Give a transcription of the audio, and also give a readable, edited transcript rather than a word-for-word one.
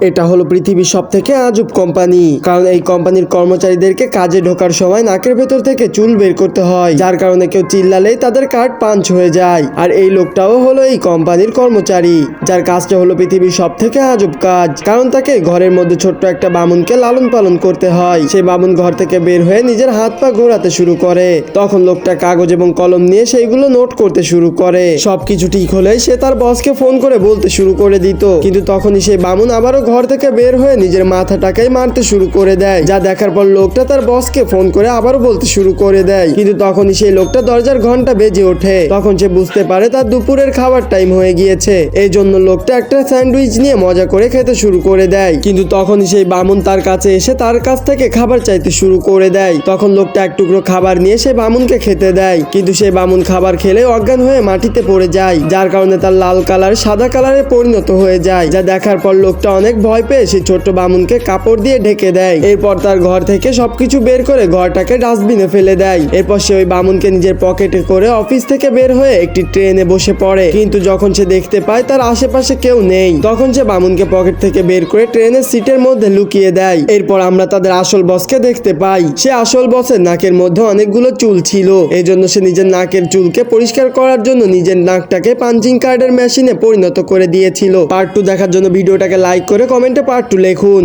এটা হলো পৃথিবীর সবথেকে আজব কোম্পানি, কারণ এই কোম্পানির কর্মচারীদেরকে কাজে ঢোকার সময় নাকের ভেতর থেকে চুল বের করতে হয়, যার কারণে কেউ চিল্লালেই তাদের কার্ড পাঞ্চ হয়ে যায়। আর এই লোকটাও হলো এই কোম্পানির কর্মচারী, যার কাজটা হলো পৃথিবীর সবথেকে আজব কাজ, কারণ তাকে ঘরের মধ্যে ছোট্ট একটা বামুনকে লালন পালন করতে হয়। সেই বামুন ঘর থেকে বের হয়ে নিজের হাত পা ঘোরাতে শুরু করে, তখন লোকটা কাগজ এবং কলম নিয়ে সেইগুলো নোট করতে শুরু করে। সবকিছু ঠিক হলে সে তার বসকে ফোন করে বলতে শুরু করে দিত, কিন্তু তখনই সেই বামুন আবারও ঘর থেকে বের হয়ে নিজের মাথাটাকেই মারতে শুরু করে দেয়, যা দেখার পর লোকটা তার বসকে ফোন করে আবারও বলতে শুরু করে দেয়। কিন্তু তখনই সেই লোকটা দরজার ঘন্টা বেজে ওঠে, তখন সে বুঝতে পারে তার দুপুরের খাবার টাইম হয়ে গিয়েছে। এই জন্য লোকটা একটা স্যান্ডউইচ নিয়ে মজা করে খেতে শুরু করে দেয়, কিন্তু তখনই সেই বামুন তার কাছে এসে তার কাছ থেকে খাবার চাইতে শুরু করে দেয়। তখন লোকটা এক টুকরো খাবার নিয়ে সেই বামুনকে খেতে দেয়, কিন্তু সেই বামুন খাবার খেলে অজ্ঞান হয়ে মাটিতে পড়ে যায়, যার কারণে তার লাল কালার সাদা কালারে পরিণত হয়ে যায়, যা দেখার পর লোকটা অনেক ভয় পেয়ে সেই ছোট্ট বামুনকে কাপড় দিয়ে ঢেকে দেয়। এরপর তার ঘর থেকে সবকিছু বের করে ঘরটাকে ডাস্টবিনে ফেলে দেয়। এরপর সে ওই বামুনকে নিজের পকেটে করে অফিস থেকে বের হয়ে একটি ট্রেনে বসে পড়ে, কিন্তু যখন সে দেখতে পায় তার আশেপাশে কেউ নেই, তখন সে বামুনকে পকেট থেকে বের করে ট্রেনের সিটের মধ্যে লুকিয়ে দেয়। এরপর আমরা তাদের আসল বসকে দেখতে পাই। সে আসল বসের নাকের মধ্যে অনেকগুলো চুল ছিল, এই জন্য সে নিজের নাকের চুলকে পরিষ্কার করার জন্য নিজের নাকটাকে পাঞ্চিং কার্ডের মেশিনে পরিণত করে দিয়েছিল। পার্ট 2 দেখার জন্য ভিডিওটাকে লাইক করে কমেন্টে পার্ট 2 লিখুন।